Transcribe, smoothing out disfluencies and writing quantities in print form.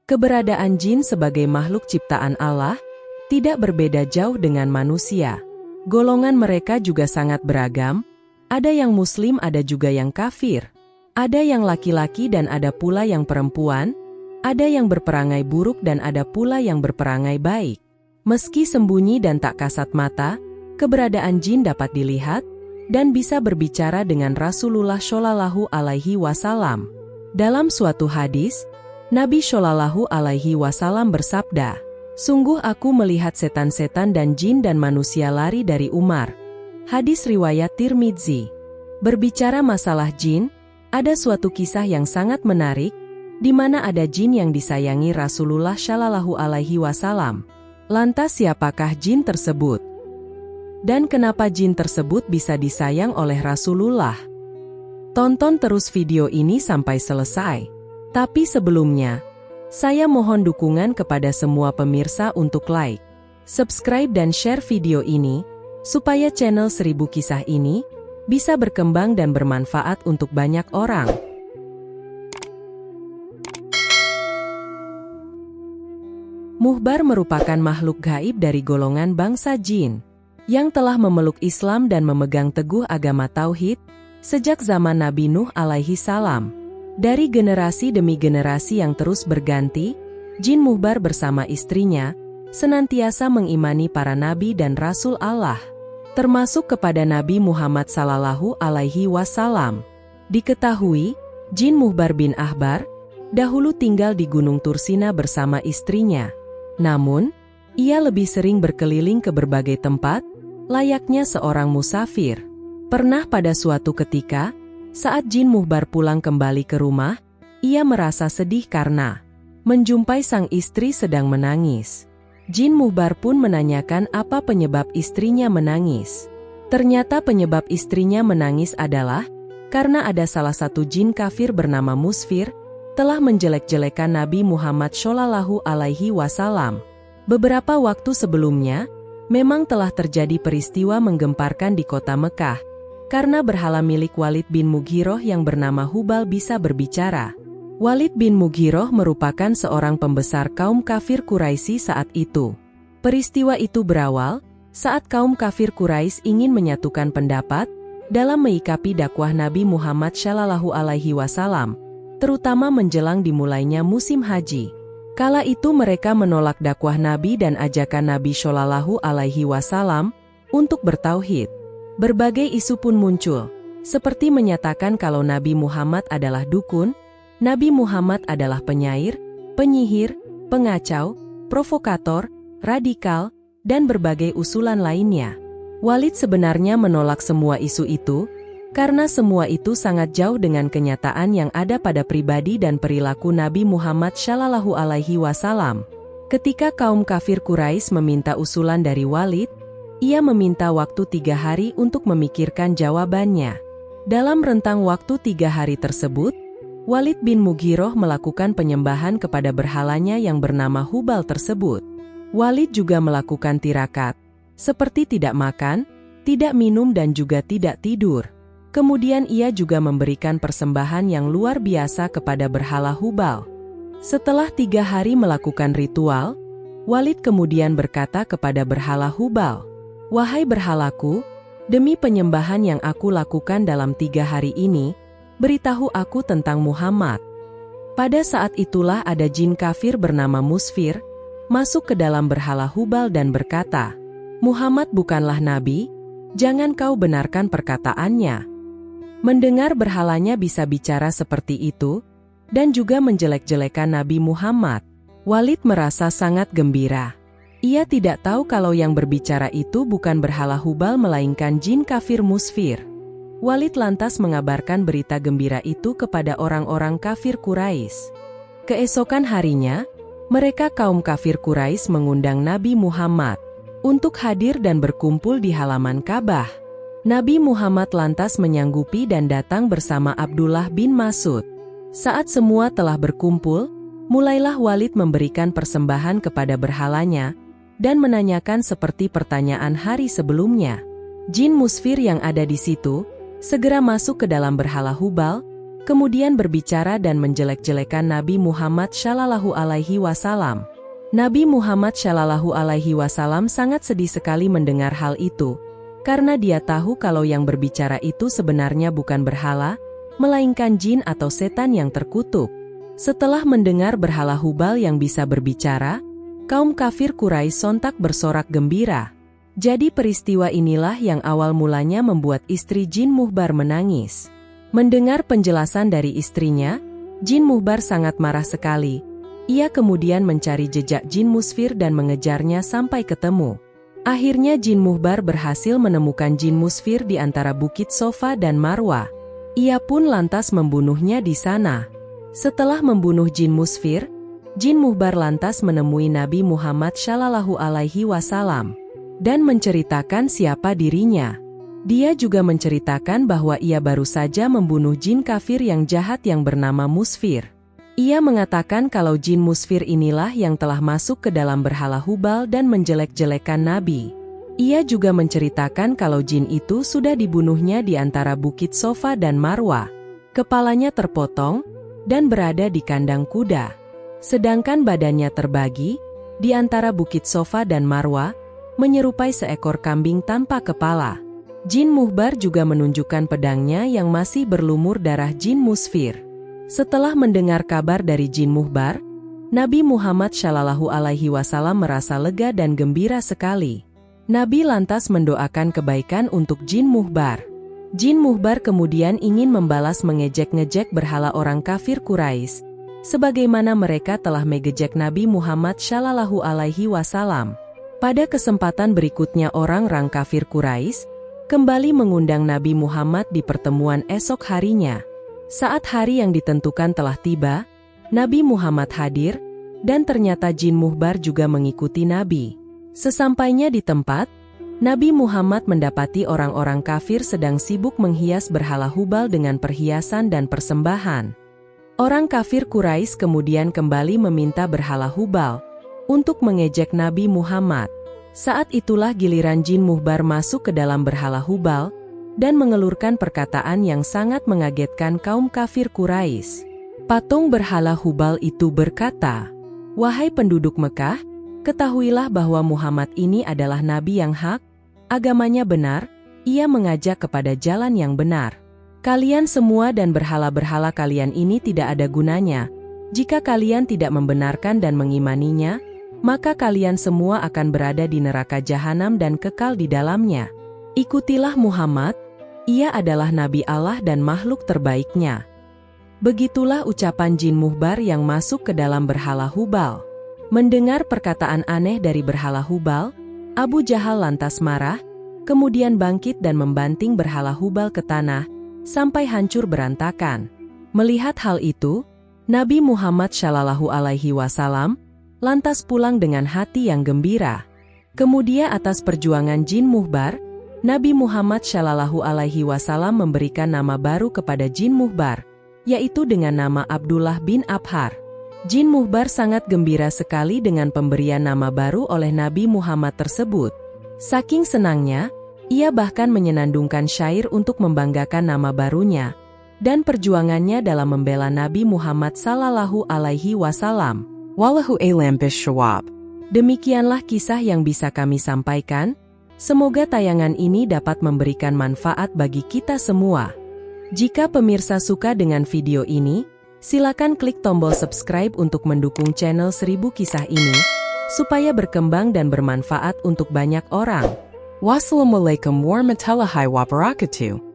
Keberadaan jin sebagai makhluk ciptaan Allah tidak berbeda jauh dengan manusia. Golongan mereka juga sangat beragam, ada yang muslim ada juga yang kafir. Ada yang laki-laki dan ada pula yang perempuan, ada yang berperangai buruk dan ada pula yang berperangai baik. Meski sembunyi dan tak kasat mata, keberadaan jin dapat dilihat dan bisa berbicara dengan Rasulullah Shallallahu Alaihi Wasallam. Dalam suatu hadis, Nabi Shallallahu Alaihi Wasallam bersabda, "Sungguh aku melihat setan-setan dan jin dan manusia lari dari Umar." Hadis riwayat Tirmidzi. Berbicara masalah jin, ada suatu kisah yang sangat menarik, di mana ada jin yang disayangi Rasulullah Shallallahu Alaihi Wasallam. Lantas siapakah jin tersebut? Dan kenapa jin tersebut bisa disayang oleh Rasulullah? Tonton terus video ini sampai selesai. Tapi sebelumnya, saya mohon dukungan kepada semua pemirsa untuk like, subscribe dan share video ini, supaya channel 1000 Kisah ini bisa berkembang dan bermanfaat untuk banyak orang. Muhbar merupakan makhluk gaib dari golongan bangsa jin, yang telah memeluk Islam dan memegang teguh agama Tauhid, sejak zaman Nabi Nuh alaihi salam. Dari generasi demi generasi yang terus berganti, jin Muhbar bersama istrinya, senantiasa mengimani para nabi dan rasul Allah, termasuk kepada Nabi Muhammad Sallallahu Alaihi Wasallam. Diketahui, jin Muhbar bin Ahbar, dahulu tinggal di Gunung Tursina bersama istrinya. Namun, ia lebih sering berkeliling ke berbagai tempat, layaknya seorang musafir. Pernah pada suatu ketika, saat jin Muhbar pulang kembali ke rumah, ia merasa sedih karena menjumpai sang istri sedang menangis. Jin Muhbar pun menanyakan apa penyebab istrinya menangis. Ternyata penyebab istrinya menangis adalah karena ada salah satu jin kafir bernama Musfir telah menjelek-jelekan Nabi Muhammad Shallallahu Alaihi Wasallam. Beberapa waktu sebelumnya, memang telah terjadi peristiwa menggemparkan di kota Mekah, karena berhala milik Walid bin Mughiroh yang bernama Hubal bisa berbicara. Walid bin Mughiroh merupakan seorang pembesar kaum kafir Quraisy saat itu. Peristiwa itu berawal saat kaum kafir Quraisy ingin menyatukan pendapat dalam menyikapi dakwah Nabi Muhammad Shallallahu Alaihi Wasallam, terutama menjelang dimulainya musim haji. Kala itu mereka menolak dakwah Nabi dan ajakan Nabi Shallallahu Alaihi Wasallam untuk bertauhid. Berbagai isu pun muncul, seperti menyatakan kalau Nabi Muhammad adalah dukun, Nabi Muhammad adalah penyair, penyihir, pengacau, provokator, radikal, dan berbagai usulan lainnya. Walid sebenarnya menolak semua isu itu, karena semua itu sangat jauh dengan kenyataan yang ada pada pribadi dan perilaku Nabi Muhammad Shallallahu Alaihi Wasallam. Ketika kaum kafir Quraisy meminta usulan dari Walid, ia meminta waktu 3 hari untuk memikirkan jawabannya. Dalam rentang waktu 3 hari tersebut, Walid bin Mughiroh melakukan penyembahan kepada berhalanya yang bernama Hubal tersebut. Walid juga melakukan tirakat, seperti tidak makan, tidak minum dan juga tidak tidur. Kemudian ia juga memberikan persembahan yang luar biasa kepada berhala Hubal. Setelah 3 hari melakukan ritual, Walid kemudian berkata kepada berhala Hubal, "Wahai berhalaku, demi penyembahan yang aku lakukan dalam 3 hari ini, beritahu aku tentang Muhammad." Pada saat itulah ada jin kafir bernama Musfir, masuk ke dalam berhala Hubal dan berkata, "Muhammad bukanlah nabi, jangan kau benarkan perkataannya." Mendengar berhalanya bisa bicara seperti itu, dan juga menjelek-jelekan Nabi Muhammad, Walid merasa sangat gembira. Ia tidak tahu kalau yang berbicara itu bukan berhala Hubal melainkan jin kafir Musfir. Walid lantas mengabarkan berita gembira itu kepada orang-orang kafir Quraisy. Keesokan harinya, mereka kaum kafir Quraisy mengundang Nabi Muhammad untuk hadir dan berkumpul di halaman Ka'bah. Nabi Muhammad lantas menyanggupi dan datang bersama Abdullah bin Mas'ud. Saat semua telah berkumpul, mulailah Walid memberikan persembahan kepada berhalanya, dan menanyakan seperti pertanyaan hari sebelumnya. Jin Musfir yang ada di situ segera masuk ke dalam berhala Hubal, kemudian berbicara dan menjelek-jelekan Nabi Muhammad Shallallahu Alaihi Wasallam. Nabi Muhammad Shallallahu Alaihi Wasallam sangat sedih sekali mendengar hal itu, karena dia tahu kalau yang berbicara itu sebenarnya bukan berhala, melainkan jin atau setan yang terkutuk. Setelah mendengar berhala Hubal yang bisa berbicara, kaum kafir Quraisy sontak bersorak gembira. Jadi peristiwa inilah yang awal mulanya membuat istri Jin Muhbar menangis. Mendengar penjelasan dari istrinya, Jin Muhbar sangat marah sekali. Ia kemudian mencari jejak Jin Musfir dan mengejarnya sampai ketemu. Akhirnya Jin Muhbar berhasil menemukan Jin Musfir di antara Bukit Sofa dan Marwah. Ia pun lantas membunuhnya di sana. Setelah membunuh Jin Musfir, Jin Muhbar lantas menemui Nabi Muhammad Shallallahu Alaihi Wasallam dan menceritakan siapa dirinya. Dia juga menceritakan bahwa ia baru saja membunuh jin kafir yang jahat yang bernama Musfir. Ia mengatakan kalau jin Musfir inilah yang telah masuk ke dalam berhala Hubal dan menjelek-jelekan Nabi. Ia juga menceritakan kalau jin itu sudah dibunuhnya di antara Bukit Sofa dan Marwah. Kepalanya terpotong dan berada di kandang kuda. Sedangkan badannya terbagi di antara Bukit Sofa dan Marwah, menyerupai seekor kambing tanpa kepala. Jin Muhbar juga menunjukkan pedangnya yang masih berlumur darah Jin Musfir. Setelah mendengar kabar dari Jin Muhbar, Nabi Muhammad Shallallahu Alaihi Wasallam merasa lega dan gembira sekali. Nabi lantas mendoakan kebaikan untuk Jin Muhbar. Jin Muhbar kemudian ingin membalas mengejek-ngejek berhala orang kafir Quraisy, sebagaimana mereka telah mengejek Nabi Muhammad Shallallahu Alaihi Wasallam. Pada kesempatan berikutnya orang-orang kafir Quraisy kembali mengundang Nabi Muhammad di pertemuan esok harinya. Saat hari yang ditentukan telah tiba, Nabi Muhammad hadir, dan ternyata Jin Muhbar juga mengikuti Nabi. Sesampainya di tempat, Nabi Muhammad mendapati orang-orang kafir sedang sibuk menghias berhala Hubal dengan perhiasan dan persembahan. Orang kafir Quraisy kemudian kembali meminta berhala Hubal untuk mengejek Nabi Muhammad. Saat itulah giliran Jin Muhbar masuk ke dalam berhala Hubal dan mengelurkan perkataan yang sangat mengagetkan kaum kafir Quraisy. Patung berhala Hubal itu berkata, "Wahai penduduk Mekah, ketahuilah bahwa Muhammad ini adalah nabi yang hak, agamanya benar, ia mengajak kepada jalan yang benar. Kalian semua dan berhala-berhala kalian ini tidak ada gunanya. Jika kalian tidak membenarkan dan mengimaninya, maka kalian semua akan berada di neraka jahanam dan kekal di dalamnya. Ikutilah Muhammad, ia adalah Nabi Allah dan makhluk terbaiknya." Begitulah ucapan Jin Muhbar yang masuk ke dalam berhala Hubal. Mendengar perkataan aneh dari berhala Hubal, Abu Jahal lantas marah, kemudian bangkit dan membanting berhala Hubal ke tanah, sampai hancur berantakan. Melihat hal itu, Nabi Muhammad Shallallahu Alaihi Wasallam lantas pulang dengan hati yang gembira. Kemudian atas perjuangan Jin Muhbar, Nabi Muhammad Shallallahu Alaihi Wasallam memberikan nama baru kepada Jin Muhbar, yaitu dengan nama Abdullah bin Abhar. Jin Muhbar sangat gembira sekali dengan pemberian nama baru oleh Nabi Muhammad tersebut. Saking senangnya, ia bahkan menyenandungkan syair untuk membanggakan nama barunya dan perjuangannya dalam membela Nabi Muhammad Sallallahu Alaihi Wasallam. Wallahu a'lam bishawab. Demikianlah kisah yang bisa kami sampaikan. Semoga tayangan ini dapat memberikan manfaat bagi kita semua. Jika pemirsa suka dengan video ini, silakan klik tombol subscribe untuk mendukung channel 1000 Kisah ini, supaya berkembang dan bermanfaat untuk banyak orang. Wassalamualaikum warahmatullahi wabarakatuh.